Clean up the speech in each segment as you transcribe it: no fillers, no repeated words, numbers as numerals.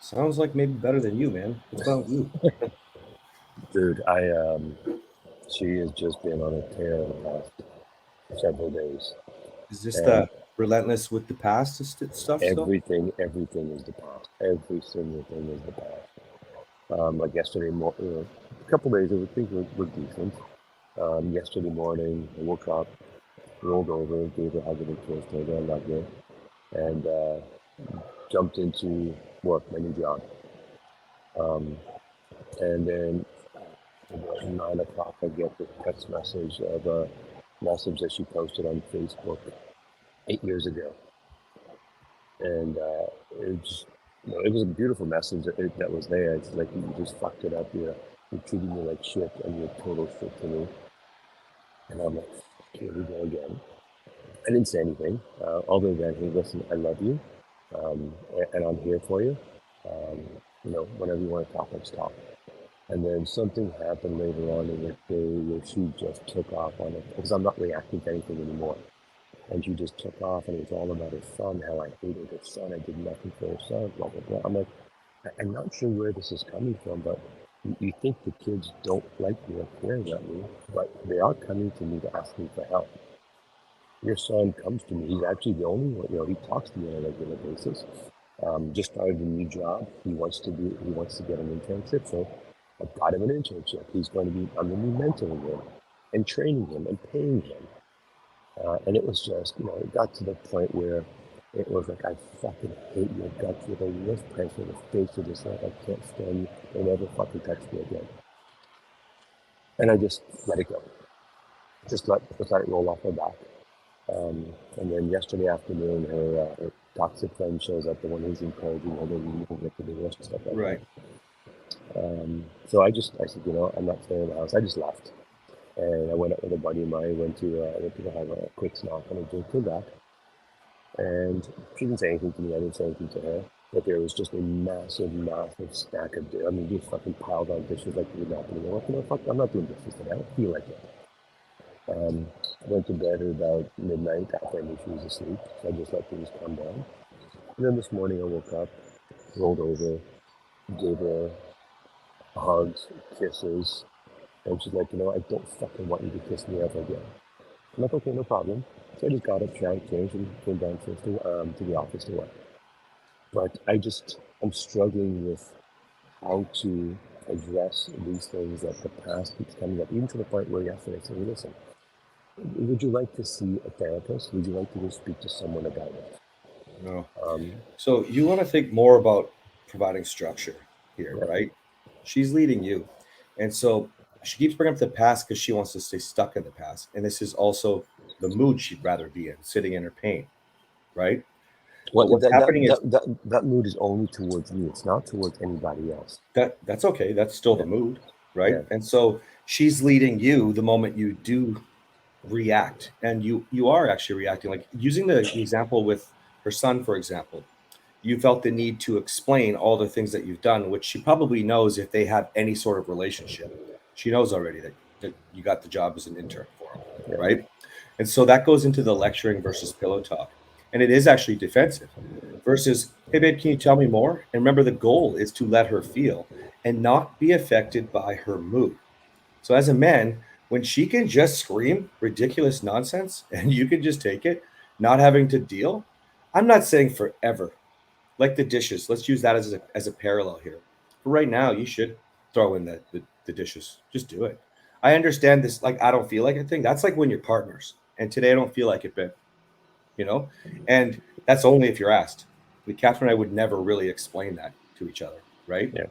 Sounds like maybe better than you, man. What's wrong with you? Dude, she has just been on a tear the past several days, Is this and the relentless with the past stuff still? everything is the past. Every single thing is the past. Like yesterday, a couple days, I think were decent. Yesterday morning, I woke up, rolled over, gave her a hug and a kiss, told her I love you, and jumped into work, my new job. Um, and then about 9 o'clock, I get the text message of a message that she posted on Facebook 8 years ago, and it just, it was a beautiful message that was there. It's like you just fucked it up. You're treating me like shit, and you're total shit to me. And I'm like, here we go again. I didn't say anything, other than, hey, listen, I love you, and I'm here for you. Um, whenever you want to talk, let's talk. And then something happened later on in the day where she just took off on it because I'm not reacting to anything anymore. And she just took off, and it was all about her son, how I hated her son, I did nothing for her son, blah, blah, blah. I'm like, I'm not sure where this is coming from, but you think the kids don't like me or care about me, but they are coming to me to ask me for help. Your son comes to me. He's actually the only one. He talks to me on a regular basis. Just started a new job. He wants to get an internship. So I've got him an internship. I'm going to be mentoring him and training him and paying him. And it was just, it got to the point where it was like, I fucking hate your guts. You're the worst person in the face of this earth. I can't stand you. Don't ever fucking touch me again. And I just let it go. Just let it roll off my back. And then yesterday afternoon, her toxic friend shows up, the one who's encouraging her to leave and get the divorce and stuff like Right. that. So I said, I'm not staying in the house. I just left. And I went out with a buddy of mine, went to have a quick snack and a drink, came back. And she didn't say anything to me, I didn't say anything to her. But there was just a massive stack of dishes. I mean, just fucking piled on dishes like it was happening. I'm like, fuck, I'm not doing dishes today. I don't feel like it. I went to bed at about midnight after I knew she was asleep, so I just let things calm down. And then this morning I woke up, rolled over, gave her hugs, kisses, and she's like, I don't fucking want you to kiss me ever again. I'm like, okay, no problem. So I just got up, showered, changed, and came downstairs to the office to work. But I'm struggling with how to address these things that the past keeps coming up, even to the point where yesterday I said, hey, listen, would you like to see a therapist? Would you like to go speak to someone about it? No. Um, So you want to think more about providing structure here, yeah, right? She's leading you. And so she keeps bringing up the past because she wants to stay stuck in the past. And this is also the mood she'd rather be in, sitting in her pain, right? well, But what's happening is that mood is only towards me. It's not towards anybody else. that's okay. That's still Yeah, the mood, right? yeah, And so she's leading you the moment you do react, and you are actually reacting. Like using the example with her son, for example, you felt the need to explain all the things that you've done, which she probably knows if they have any sort of relationship. She knows already that you got the job as an intern for him, yeah. right? And so that goes into the lecturing versus pillow talk. And it is actually defensive versus, hey, babe, can you tell me more? And remember, the goal is to let her feel and not be affected by her mood. So as a man, when she can just scream ridiculous nonsense and you can just take it, not having to deal, I'm not saying forever. Like the dishes, let's use that as a parallel here. For right now, you should throw in the dishes. Just do it. I understand this, like, I don't feel like a thing. That's like when you're partners. And today I don't feel like it, babe, you know? And that's only if you're asked. But Catherine and I would never really explain that to each other, right? Yeah.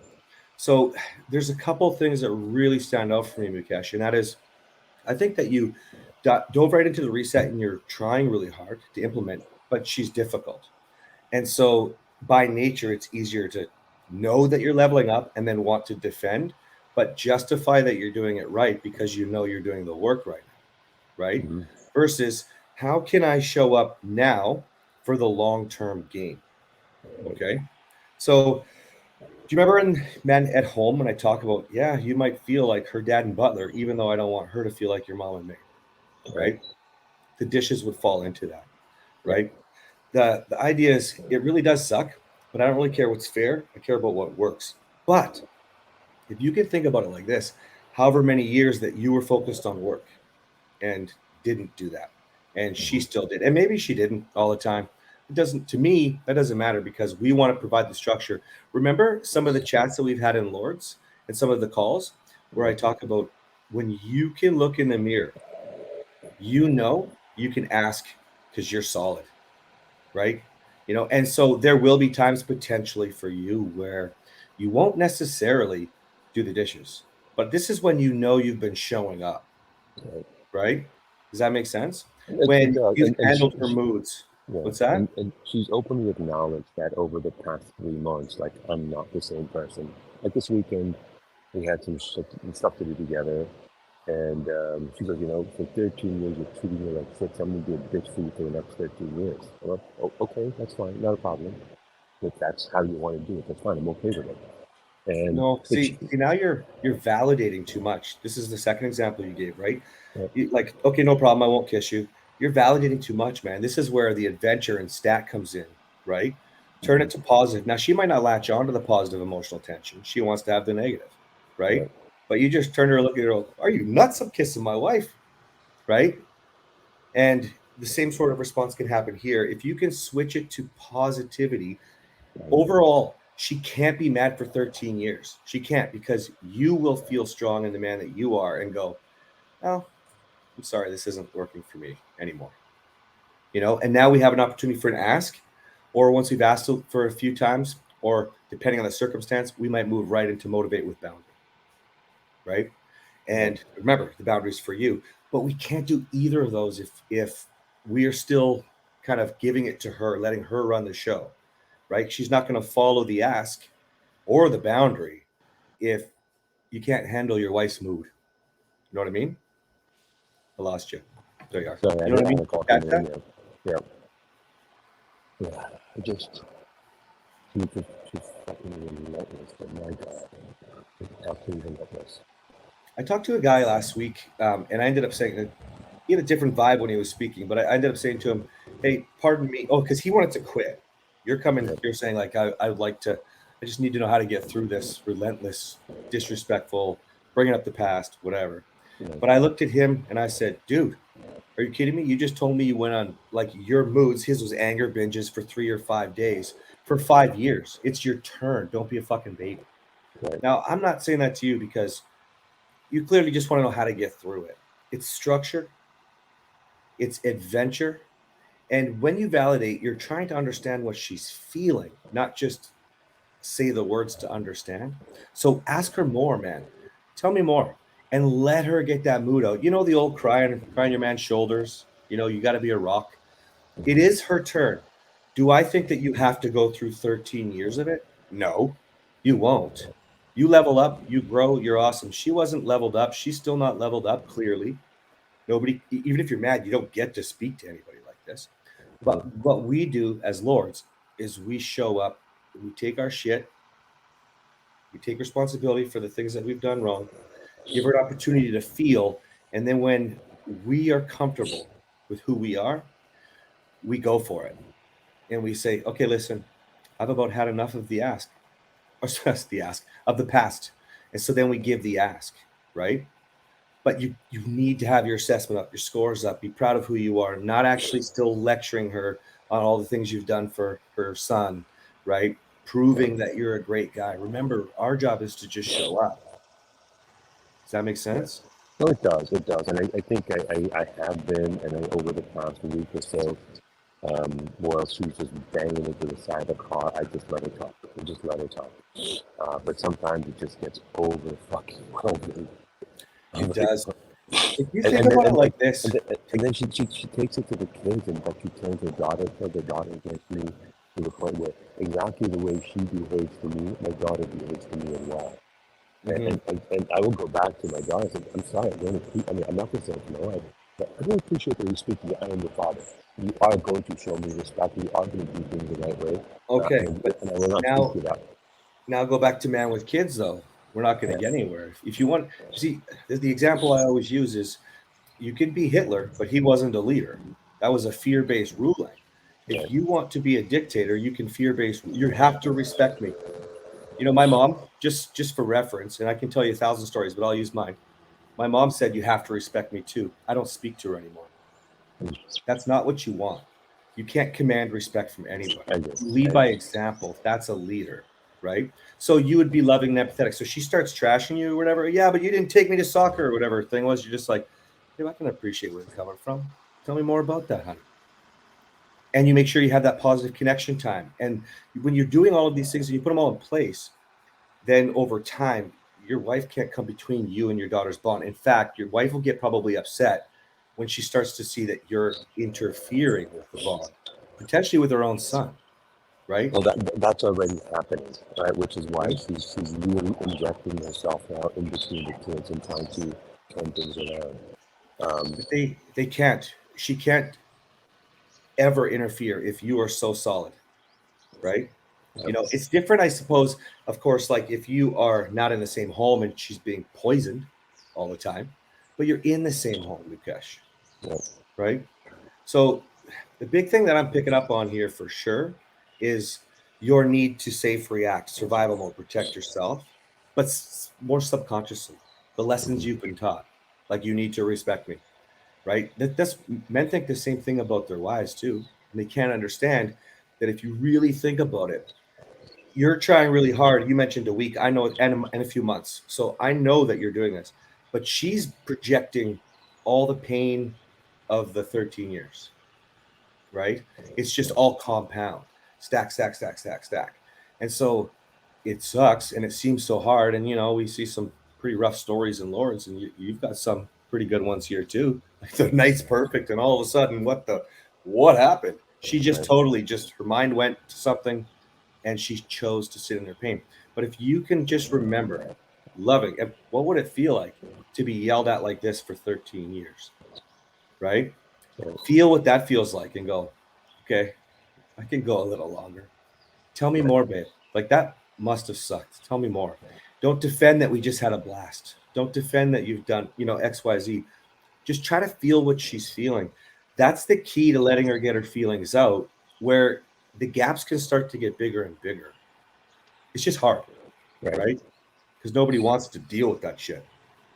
So there's a couple things that really stand out for me, Mukesh, and that is I think that you dove right into the reset and you're trying really hard to implement, but she's difficult. And so by nature, it's easier to know that you're leveling up and then want to defend, but justify that you're doing it right because you know you're doing the work right now, right? Mm-hmm. Versus how can I show up now for the long term gain? Okay. So do you remember in Men at Home when I talk about, yeah, you might feel like her dad and butler, even though I don't want her to feel like your mom and maid, Right. right? The dishes would fall into that, Yeah. right? The idea is it really does suck, but I don't really care what's fair. I care about what works. But if you can think about it like this, however many years that you were focused on work and didn't do that, and she Mhm. still did, and maybe she didn't all the time. It doesn't, to me, that doesn't matter because we want to provide the structure. Remember some of the chats that we've had in Lords and some of the calls where I Yeah. talk about when you can look in the mirror, you know, you can ask because you're solid, right? And so there will be times potentially for you where you won't necessarily do the dishes, but this is when you know you've been showing up, Right. right? Does that make sense? It When does, you've and handled her moods. yeah, What's that? and she's openly acknowledged that over the past 3 months, like I'm not the same person. Like this weekend, we had some stuff to do together, and she goes, for 13 years you're treating me like shit, so I'm gonna be a bitch for you for the next 13 years. I'm like, oh, okay, that's fine, not a problem. If that's how you want to do it, that's fine. I'm okay with it. And No, but she, see now you're validating too much. This is the second example you gave, right? yeah, Like, okay, no problem, I won't kiss you. You're validating too much, man. This is where the adventure and stat comes in, right? Turn it mhm, to positive. Now she might not latch on to the positive emotional tension. She wants to have the negative, right? right, But you just turn her and look at her, are you nuts? I'm kissing my wife, right? And the same sort of response can happen here. If you can switch it to positivity, right, overall, she can't be mad for 13 years. She can't because you will feel strong in the man that you are and go, oh, I'm sorry, this isn't working for me anymore. And now we have an opportunity for an ask, or once we've asked for a few times, or depending on the circumstance, we might move right into motivate with boundary, right? right. And remember, the boundaries for you, but we can't do either of those if we are still kind of giving it to her, letting her run the show, right? She's not going to follow the ask or the boundary if you can't handle your wife's mood. You know what I mean? I lost you. There you are. Sorry, You know what I I had mean? a call Catch coming in that? there. Yeah, yeah. I just she's fucking relentless. But my God, absolutely relentless. I talked to a guy last week, and I ended up saying that he had a different vibe when he was speaking, but I ended up saying to him, "Hey, pardon me." Oh, because he wanted to quit. Yeah, You're saying like, I would like to. I just need to know how to get through this relentless, disrespectful, bringing up the past, whatever. yeah, But I looked at him and I said, "Dude, are you kidding me? You just told me you went on like your moods. His was anger binges for 3 or 5 days for 5 years. It's your turn. Don't be a fucking baby." right. Now, I'm not saying that to you because you clearly just want to know how to get through it. It's structure, it's adventure. And when you validate, you're trying to understand what she's feeling, not just say the words to understand. So ask her more, man. Tell me more and let her get that mood out. You know, the old crying your man's shoulders. You got to be a rock. It Mhm. is her turn. Do I think that you have to go through 13 years of it? No, you won't. You level up, you grow, you're awesome. She wasn't leveled up. She's still not leveled up, clearly. Nobody, even if you're mad, you don't get to speak to anybody like this. Right. But what we do as lords is we show up, we take our shit, we take responsibility for the things that we've done wrong, give her an opportunity to feel, and then when we are comfortable with who we are, we go for it. And we say, okay, listen, I've about had enough of the ask, or the ask of the past. And so then we give the ask, right? But you need to have your assessment up, your scores up, be proud of who you are, not actually still lecturing her on all the things you've done for her son, right? Right. Proving that you're a great guy. Remember, our job is to just show up. Does that make Yeah. sense? No, it does. It does. And I think I have been, and over the past week or so, while she was just banging into the side of the car, I just let her talk. I just let her talk. But sometimes it just gets over fucking whelming. It Like, does. If you and, think and then about it like this, and then she takes it to the kids, and but she turns her daughter against me to the point where exactly the way she behaves to me, my daughter behaves to me as well. mhm, And I will go back to my daughter and say, I'm sorry, I mean, I'm not going to say no, but I really appreciate that you speak to me. I am your father. You are going to show me respect. You are going to do things the right way. okay, but And I will not speak now to you that. now go back to man with kids though. We're not going to Yeah, get anywhere. If you want, see, the example I always use is you could be Hitler, but he wasn't a leader. That was a fear-based ruling. If Right. you want to be a dictator, you can fear-based. You have to respect me. My mom, just for reference, and I can tell you 1,000 stories, but I'll use mine. My mom said, "You have to respect me too." I don't speak to her anymore. Mm. That's not what you want. You can't command respect from anybody. I agree. You lead I by agree. example. That's a leader, right? So you would be loving and empathetic. So she starts trashing you or whatever. Yeah, but you didn't take me to soccer or whatever thing was. You're just like, "Hey, I can appreciate where you're coming from. Tell me more about that, honey." And you make sure you have that positive connection time. And when you're doing all of these things and you put them all in place, then over time, your wife can't come between you and your daughter's bond. In fact, your wife will get probably upset when she starts to see that you're interfering with the bond, potentially with her own son, right? Well, that's already happening, right? Which is why Right. she's really injecting herself now in between the kids and trying to turn things around. But they can't. She can't ever interfere if you are so solid, right? Yep. It's different, I suppose. Of course, like if you are not in the same home and she's being poisoned all the time, but you're in the same home, Mukesh, Yep. right? So the big thing that I'm picking up on here for sure is your need to safe react, survival mode, protect yourself, but more subconsciously, the lessons Mhm. you've been taught, like you need to respect me, right? That's men think the same thing about their wives too, and they can't understand that if you really think about it, you're trying really hard. You mentioned a week, I know, and a few months, so I know that you're doing this, but she's projecting all the pain of the 13 years, right? It's just all compound, stack, stack, stack, stack, stack. And so it sucks and it seems so hard. And, we see some pretty rough stories in Lawrence, and you've got some pretty good ones here too. Like the night's perfect, and all of a sudden, what happened? She just Right. totally her mind went to something and she chose to sit in her pain. But if you can just remember loving, what would it feel like to be yelled at like this for 13 years, right? Right. Feel what that feels like and go, okay, I can go a little longer. Tell me Right. more, babe. Like that must have sucked. Tell me more. Don't defend that we just had a blast. Don't defend that you've done, XYZ. Just try to feel what she's feeling. That's the key to letting her get her feelings out, where the gaps can start to get bigger and bigger. It's just hard, Right. right? Because nobody wants to deal with that shit.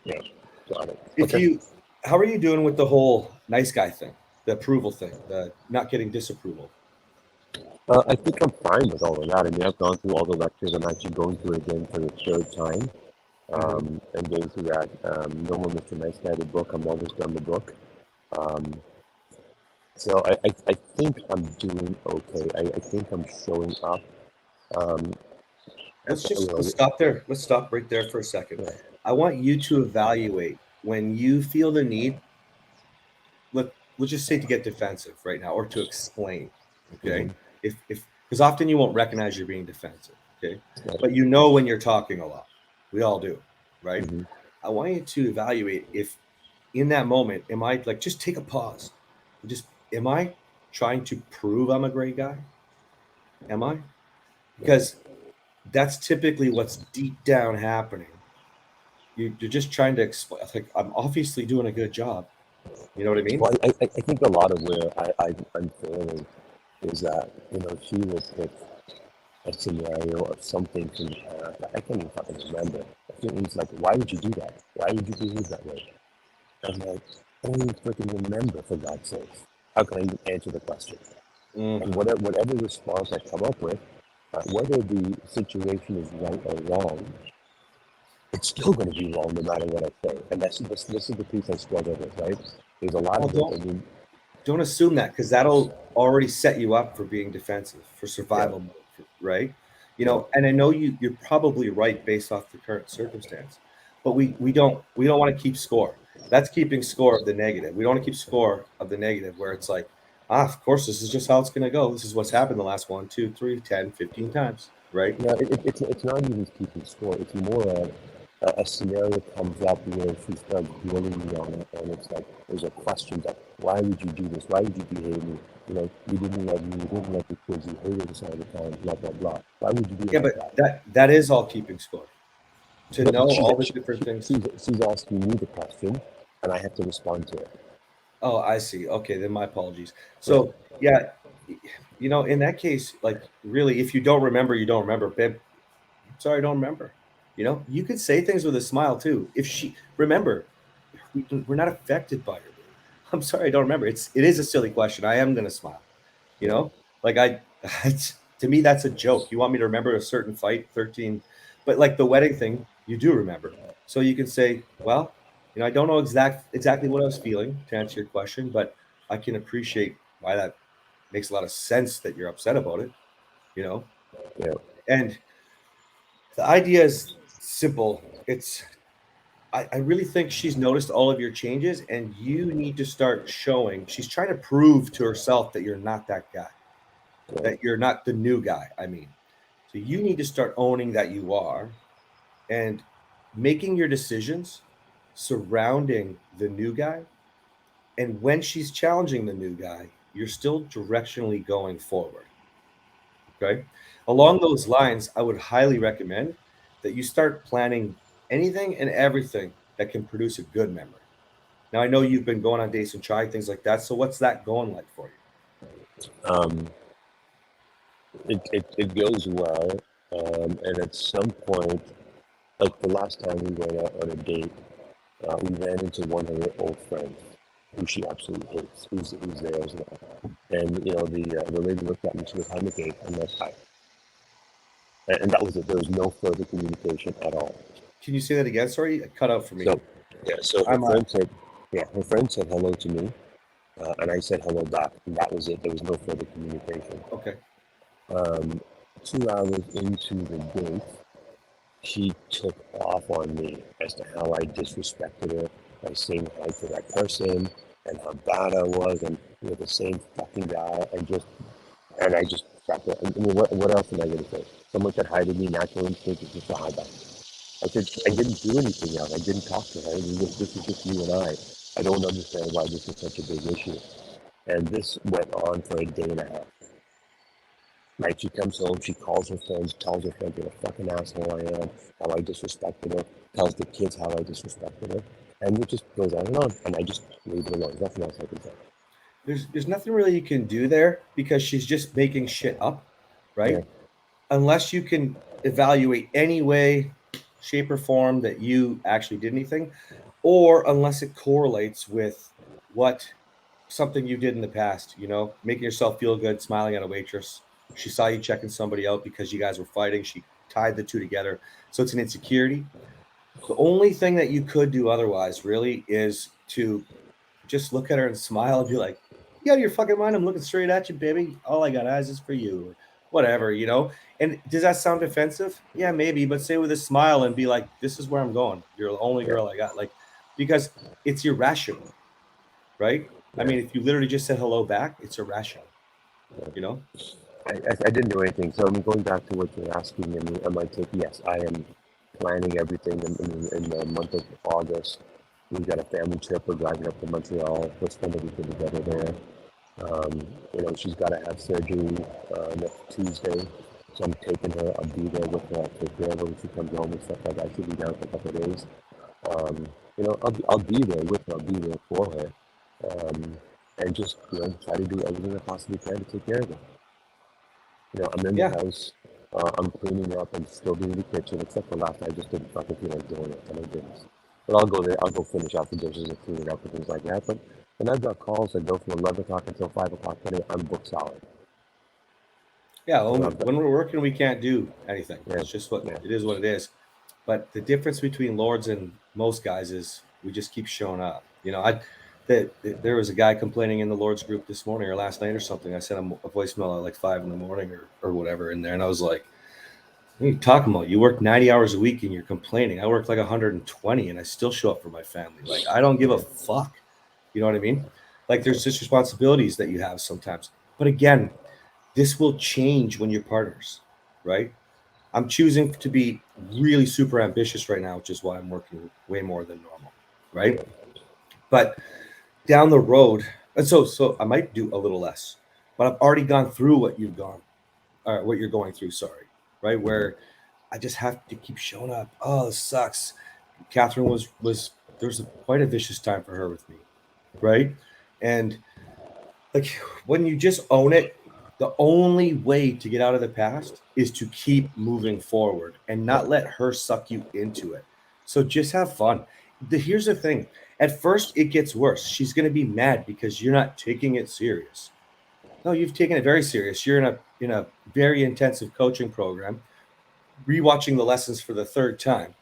Yeah. Got it. If Okay. you, how are you doing with the whole nice guy thing, the approval thing, the not getting disapproval? I think I'm fine with all of that. I mean, I've gone through all the lectures. I'm actually going through it again for the third time. Mm-hmm. And going through that. No More Mr. Nice Guy, the book. I'm almost done the book. Um, so I think I'm doing okay. I think I'm showing up. Um, Let's stop there. Let's stop right there for a second. yeah. I want you to evaluate when you feel the need. Let's just say to get defensive right now or to explain. Okay, Mm-hmm. if because often you won't recognize you're being defensive. Okay, Right. but you know when you're talking a lot. We all do, right? Mm-hmm. I want you to evaluate if in that moment, am I like just take a pause, just am I trying to prove I'm a great guy? Am I? Right. Because that's typically what's deep down happening. You're just trying to explain. Like I'm obviously doing a good job. You know what I mean? Well, I think a lot of where I'm failing is that, she will pick a scenario or something from the past. I can't even fucking remember. I think it's like, why would you do that? Why would you behave that way? I'm like, I don't even freaking remember, for God's sake. How can I even answer the question? And Mm-hmm. whatever response I come up with, whether the situation is right or wrong, it's still going to be wrong no matter what I say. And this is the piece I struggle with, right? There's a lot Well, of it. I mean, don't assume that because that'll already set you up for being defensive, for yeah, survival mode, right? yeah, And I know you're probably right based off the current circumstance, but we don't want to keep score. That's keeping score of the negative. We don't want to keep score of the negative where it's like, of course, this is just how it's going to go. This is what's happened the last 1, 2, 3, 10, 15 times, right? yeah. It's not even keeping score. It's more a scenario comes up where she starts drilling me on it, and it's like there's a question that why would you do this? Why would you behave me? You didn't love me. You didn't love the kids. You hated us all the time. Blah blah blah. Why would you do it Yeah, like but that? that is all keeping score. To But know she's all the she, different she, things. she's asking me the question, and I have to respond to it. Oh, I see. Okay, then my apologies. Right. So, yeah, In that case, like really, if you don't remember, you don't remember, babe. Sorry, I don't remember. You could say things with a smile too. If she remember, we're not affected by her. I'm sorry, I don't remember. It is a silly question. I am gonna smile. You Yeah. know, like to me that's a joke. You want me to remember a certain fight, 13, but like the wedding thing, you do remember. So you can say, well, I don't know exactly what I was feeling to answer your question, but I can appreciate why that makes a lot of sense that you're upset about it. You know, Yeah. and the idea is simple. I really think she's noticed all of your changes, and you need to start showing. She's trying to prove to herself that you're not that guy, Yeah. that you're not the new guy. I mean, so you need to start owning that you are and making your decisions surrounding the new guy. And when she's challenging the new guy, you're still directionally going forward. Okay. Yeah. Along those lines, I would highly recommend that you start planning anything and everything that can produce a good memory. Now, I know you've been going on dates and trying things like that. So, what's that going like for you? Um, it goes well. And at some point, like the last time we went out on a date, we ran into one of her old friends who she absolutely hates, who's there as well. And the lady looked at me. She goes, "Hi, McCabe." I'm like, "Hi," and that was it. There was no further communication at all. Can you say that again? Sorry, it cut out for me. So yeah, so I'm her friend said hello to me, and I said hello back, and that was it. There was no further communication. okay. Um, 2 hours into the date, she took off on me as to how I disrespected her by saying hi to that person and how bad I was, and you're the same fucking guy, and I just sat there. I mean, what else am I gonna say? Someone said hi to me, natural instinct is just a hi back. I said I didn't do anything else. I didn't talk to her. This is just you and I. I don't understand why this is such a big issue. And this went on for a day and a half. Like she comes home, she calls her friends, tells her friends what a fucking asshole I am, how I disrespected her, tells the kids how I disrespected her, and it just goes on, and I just leave it alone. There's nothing else I can say. There's nothing really you can do there because she's just making shit up, Yeah, right? Unless you can evaluate any way, shape, or form that you actually did anything, or unless it correlates with what something you did in the past, making yourself feel good, smiling at a waitress. She saw you checking somebody out because you guys were fighting. She tied the two together. So it's an insecurity. The only thing that you could do otherwise, really, is to just look at her and smile and be like, "You out of your fucking mind? I'm looking straight at you, baby. All I got eyes is for you," or whatever. And does that sound offensive? Yeah, maybe, but say with a smile and be like, "This is where I'm going. You're the only yeah, girl I got." Like, because it's irrational, right? I yeah. mean, if you literally just said hello back, it's irrational, you know? I didn't do anything. So I'm going back to what you're asking, and I might take, yes, I am planning everything in the month of August. We've got a family trip. We're driving up to Montreal. We'll spend everything together there. She's got to have surgery next Tuesday. So I'm taking her. I'll be there with her. I'll take care of her when she comes home and stuff like that. She'll be down for a couple of days. I'll be there with her. I'll be there for her. And just, try to do everything I possibly can to take care of her. I'm in the Yeah. house. I'm cleaning up. I'm still doing the kitchen, except for last night. I just didn't fucking feel like doing it. And I didn't. But I'll go there. I'll go finish off the dishes and clean it up and things like that. But when I've got calls that go from 11 o'clock until 5 o'clock today, I'm booked solid. Yeah. I've got, When we're working, we can't do anything. yeah, It's just what yeah, it is, what it is. But the difference between Lords and most guys is we just keep showing up. There was a guy complaining in the Lords group this morning or last night or something. I sent him a voicemail at like 5 in the morning or whatever in there. And I was like, "What are you talking about? You work 90 hours a week and you're complaining. I work like 120 and I still show up for my family. Like, I don't give a yeah, fuck." You know what I mean? Like, there's just responsibilities that you have sometimes. But again, this will change when you're partners, right? I'm choosing to be really super ambitious right now, which is why I'm working way more than normal, right? yeah, But down the road, and so I might do a little less, but I've already gone through what you've gone, or what you're going through. Sorry, right? Where I just have to keep showing up. Oh, this sucks. Catherine was there was quite a vicious time for her with me, right? And like when you just own it, The only way to get out of the past is to keep moving forward and not let her suck you into it. So just have fun. Here's the thing. At first, it gets worse. She's going to be mad because you're not taking it serious. No, you've taken it very serious. You're in a very intensive coaching program, rewatching the lessons for the third time.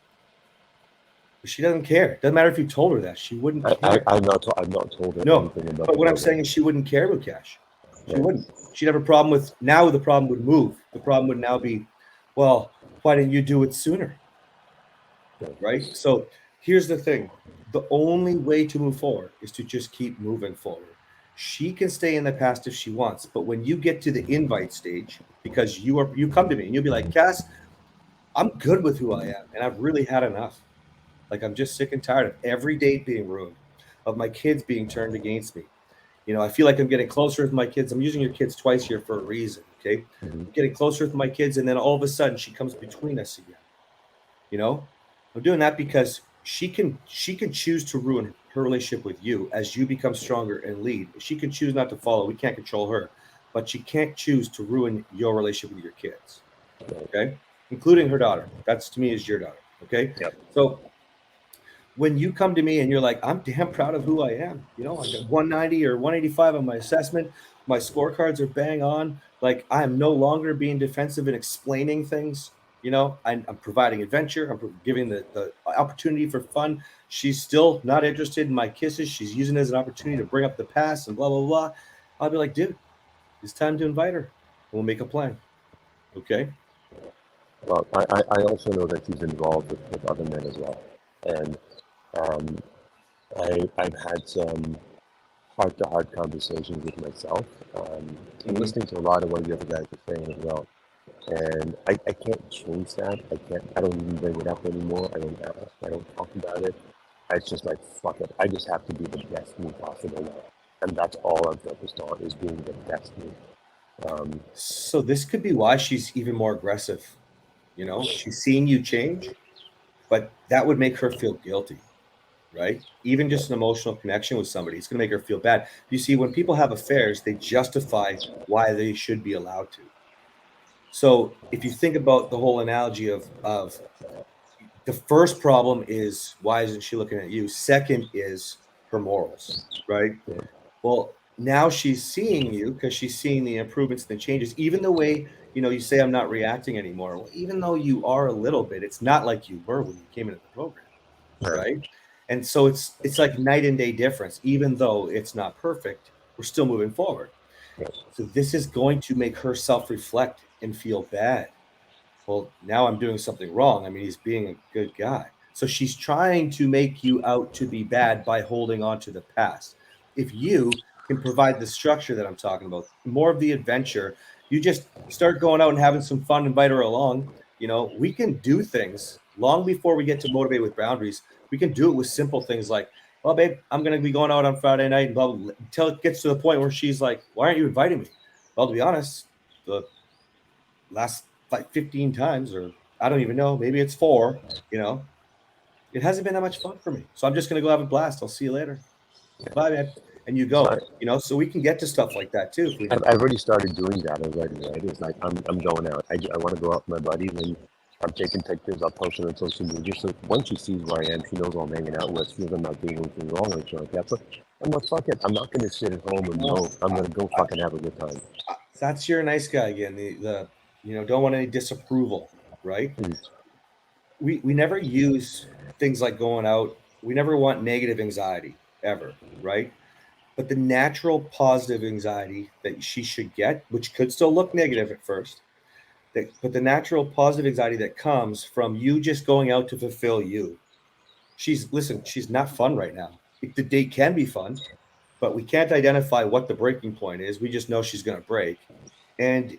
But she doesn't care. Doesn't matter if you told her that. She wouldn't care. I've not told her No, anything about but the what I'm program. saying is she wouldn't care, Mukesh. She Right. wouldn't. She'd have a problem with, now the problem would move. The problem would now be, well, why didn't you do it sooner? Right? So here's the thing. The only way to move forward is to just keep moving forward. She can stay in the past if she wants, but when you get to the invite stage, because you come to me and you'll be like, Cass, I'm good with who I am, and I've really had enough. Like, I'm just sick and tired of every date being ruined, of my kids being turned against me. You know, I feel like I'm getting closer with my kids. I'm using your kids twice here for a reason. Okay. Mhm. I'm getting closer with my kids, and then all of a sudden she comes between us again. You know, I'm doing that because she can choose to ruin her relationship with you as you become stronger and lead. She can choose not to follow. We can't control her, but she can't choose to ruin your relationship with your kids. Okay. Including her daughter. That's, to me, is your daughter. Okay. Yep. So when you come to me and you're like, I'm damn proud of who I am. You know, I got 190 or 185 on my assessment. My scorecards are bang on. Like, I'm no longer being defensive and explaining things. You know, I'm providing adventure. I'm giving the opportunity for fun. She's still not interested in my kisses. She's using it as an opportunity to bring up the past and blah, blah, blah. I'll be like, dude, it's time to invite her. We'll make a plan. Okay. Well, I also know that she's involved with other men as well, and um, I've had some heart-to-heart conversations with myself, and listening to a lot of what the other guys are saying as well. And I can't change that. I don't even bring it up anymore. I don't ask. I don't talk about it. It's just like, fuck it. I just have to be the best me possible now. And that's all I'm focused on, is being the best me. So this could be why she's even more aggressive. You know, she's seeing you change, but that would make her feel guilty, right? Even just an emotional connection with somebody, it's going to make her feel bad. You see, when people have affairs, they justify why they should be allowed to. So if you think about the whole analogy of the first problem is, why isn't she looking at you? Second is her morals, right? Yeah. Well, now she's seeing you because she's seeing the improvements and the changes. Even the way, you say I'm not reacting anymore. Well, even though you are a little bit, it's not like you were when you came into the program, Right. right? And so it's like night and day difference. Even though it's not perfect, we're still moving forward. Yes. So this is going to make her self-reflect and feel bad. Well, now I'm doing something wrong. I mean, he's being a good guy. So she's trying to make you out to be bad by holding on to the past. If you can provide the structure that I'm talking about, more of the adventure, you just start going out and having some fun, invite her along. We can do things long before we get to motivate with boundaries. We can do it with simple things like, well, babe, I'm going to be going out on Friday night and blah, blah, blah, until it gets to the point where she's like, why aren't you inviting me? Well, to be honest, the last like 15 times, or I don't even know, maybe it's 4, it hasn't been that much fun for me. So I'm just going to go have a blast. I'll see you later. Bye, man. And you So go, so we can get to stuff like that too. If we I've already started doing that already, right? It's like I'm going out. I want to go out with my buddies, and I'm taking pictures. I'll post it on social media. So once she sees where I am, she knows who I'm hanging out with. She knows I'm not doing anything wrong or anything like that. But I'm like, fuck it. I'm not going to sit at home and No, moan. I'm going to go fucking have a good time. that's your nice guy again. Don't want any disapproval, right? Mm. We never use things like going out. We never want negative anxiety ever, right? But the natural positive anxiety that she should get, which could still look negative at first, but the natural positive anxiety that comes from you just going out to fulfill you. She's not fun right now. The date can be fun, but we can't identify what the breaking point is. We just know she's going to break. And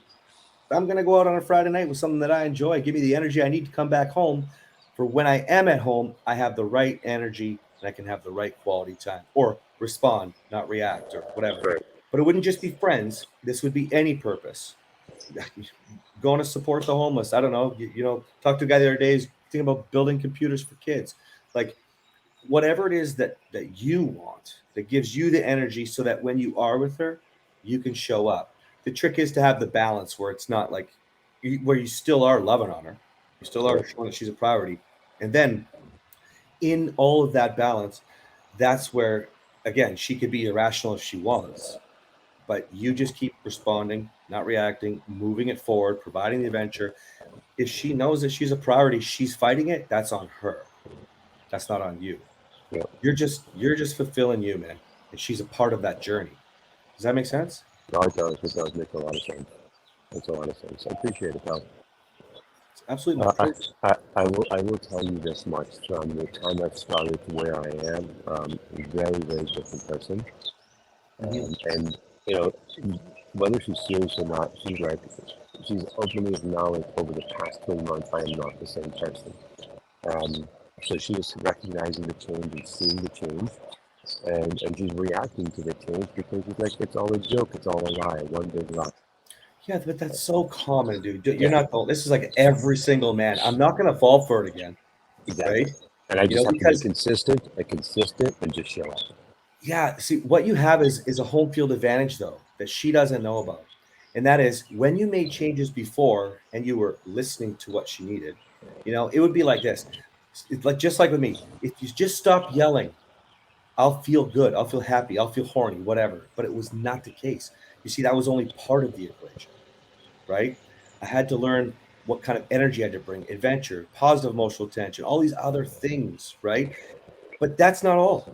I'm going to go out on a Friday night with something that I enjoy. Give me the energy I need to come back home. For when I am at home, I have the right energy and I can have the right quality time, or respond, not react, or whatever. Right. But it wouldn't just be friends. This would be any purpose. Going to support the homeless. I don't know. Talked to a guy the other day. He's thinking about building computers for kids. Like, whatever it is that you want, that gives you the energy, so that when you are with her, you can show up. The trick is to have the balance where it's not like where you still are loving on her, you still are Right. showing that she's a priority, and then in all of that balance, that's where again she could be irrational if she was, but you just keep responding, not reacting, moving it forward, providing the adventure. If she knows that she's a priority, she's fighting it, that's on her. That's not on you. Yeah. You're just fulfilling you, man. And she's a part of that journey. Does that make sense? No, it does. It does make a lot of sense. Makes a lot of sense. I appreciate it, pal. It's absolutely my Uh, pleasure. I will tell you this much. From the time I've started to where I am, a very, very different person. Mhm. And, you know, whether she's serious or not, she's right. She's openly acknowledged over the past 3 months I am not the same person. Um, so she is recognizing the change and seeing the change. And she's reacting to the change because it's like it's all a joke, it's all a lie, one big lie. Yeah, but that's so common, dude. You're Yeah, not going, this is like every single man. I'm not going to fall for it again, exactly. right? And I You just know, have to be because consistent and just show up. yeah, see, what you have is a home field advantage though that she doesn't know about. And that is when you made changes before and you were listening to what she needed, it would be like this. It's like just like with me. If you just stop yelling, I'll feel good, I'll feel happy, I'll feel horny, whatever. But it was not the case. You see, that was only part of the equation, right? I had to learn what kind of energy I had to bring, adventure, positive emotional tension, all these other things, right? But that's not all.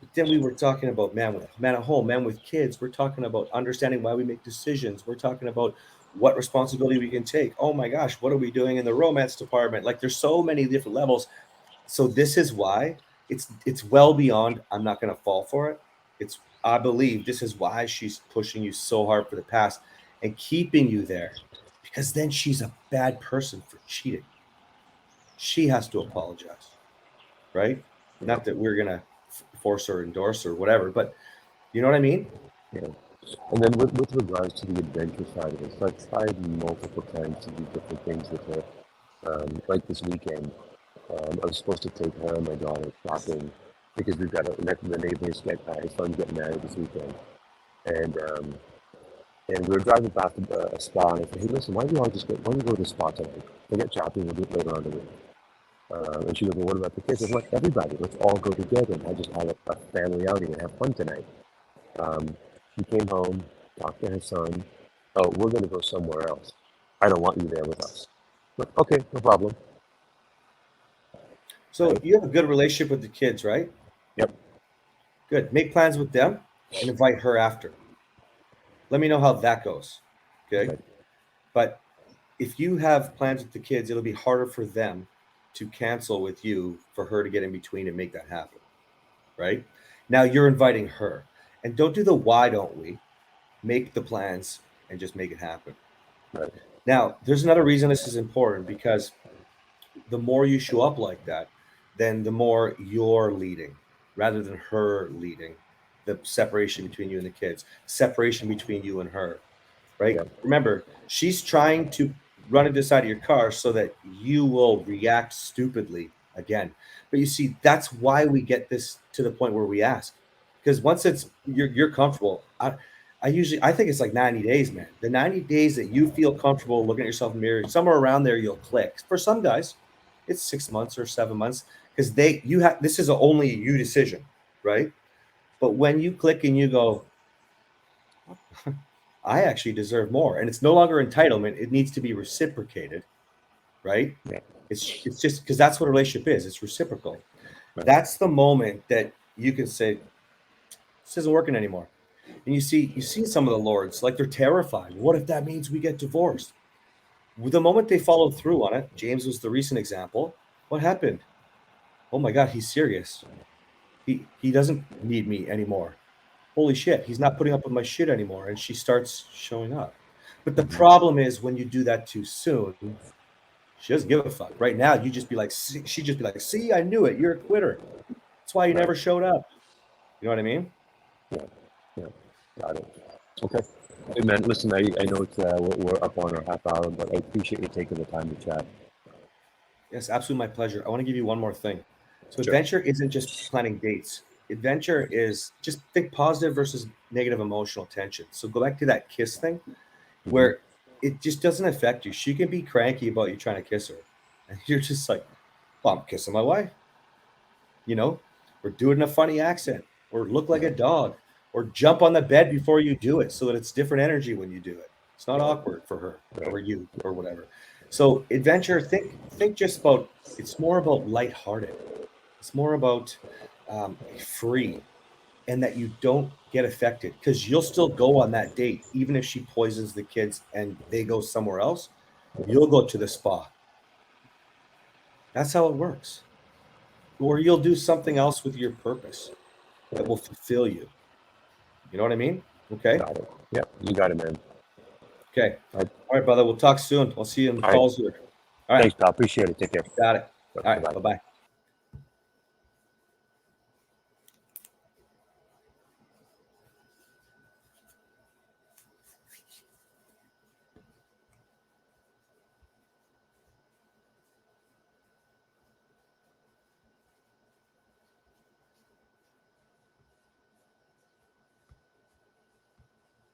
But then we were talking about man at home, man with kids. We're talking about understanding why we make decisions. We're talking about what responsibility we can take. Oh my gosh, what are we doing in the romance department? Like there's so many different levels. So this is why it's well beyond I'm not going to fall for it. It's I believe this is why she's pushing you so hard for the past and keeping you there because then she's a bad person for cheating. She has to apologize, right? You Not know, that we're going to force her, endorse her, whatever, but you know what I mean? you know. And then with regards to the adventure side of it, so I've tried multiple times to do different things with her. Like this weekend, I was supposed to take her and my daughter shopping because we've got the neighbors get his son's getting married this weekend, and we were driving past a spa, and I said, "Hey, listen, why don't you go to the spa tonight? Forget shopping, we'll do it later on in the week." And she goes, "Well, what about the kids?" I said, "Let everybody, let's all go together and I just have a family outing and have fun tonight." Um, she came home, talked to her son. "Oh, we're going to go somewhere else. I don't want you there with us." Like, okay, no problem. So Right? you have a good relationship with the kids, right? Yep. Good. Make plans with them and invite her after. Let me know how that goes. Okay. Okay. But if you have plans with the kids, it'll be harder for them to cancel with you for her to get in between and make that happen. Right. Now you're inviting her. And don't do the why don't we? Make the plans and just make it happen. Right. Now, there's another reason this is important because the more you show up like that, then the more you're leading rather than her leading. The separation between you and the kids, separation between you and her, right? Yep. Remember, she's trying to run into the side of your car so that you will react stupidly again. But you see, that's why we get this to the point where we ask. Because once you're comfortable, I think it's like 90 days, man. The 90 days that you feel comfortable looking at yourself in the mirror, somewhere around there you'll click. For some guys, it's 6 months or 7 months because you have this is only a you decision, right? But when you click and you go, I actually deserve more. And it's no longer entitlement. It needs to be reciprocated, right? Yeah. It's just because that's what a relationship is. It's reciprocal. Right. That's the moment that you can say, this isn't working anymore. And you see some of the lords, like they're terrified. What if that means we get divorced? The moment they followed through on it, James was the recent example. What happened? Oh my God, he's serious. He doesn't need me anymore. Holy shit, he's not putting up with my shit anymore. And she starts showing up. But the Mm-hmm. problem is when you do that too soon, she doesn't give a fuck. Right now, you just be like, she'd just be like, see, I knew it. You're a quitter. That's why you Right. never showed up. You know what I mean? Yeah. Yeah. Got it. Okay. Hey, man, listen, I know it's we're up on our half hour, but I appreciate you taking the time to chat. Yes, absolutely my pleasure. I want to give you one more thing. So Sure. adventure isn't just planning dates. adventure is just think positive versus negative emotional tension. So go back to that kiss thing where it just doesn't affect you. She can be cranky about you trying to kiss her. And you're just like, well, I'm kissing my wife. You know, or do it in a funny accent, or look like a dog, or jump on the bed before you do it so that it's different energy when you do it. It's not awkward for her or you or whatever. So adventure, think just about, it's more about lighthearted. It's more about free, and that you don't get affected because you'll still go on that date even if she poisons the kids and they go somewhere else. You'll go to the spa. That's how it works. Or you'll do something else with your purpose that will fulfill you. You know what I mean? Okay. Got it. Yeah, you got it, man. Okay. All right. All right, brother. We'll talk soon. I'll see you in the All right. calls here. All right. Thanks, pal. Appreciate it. Take care. Got it. All right. Bye-bye. Bye-bye.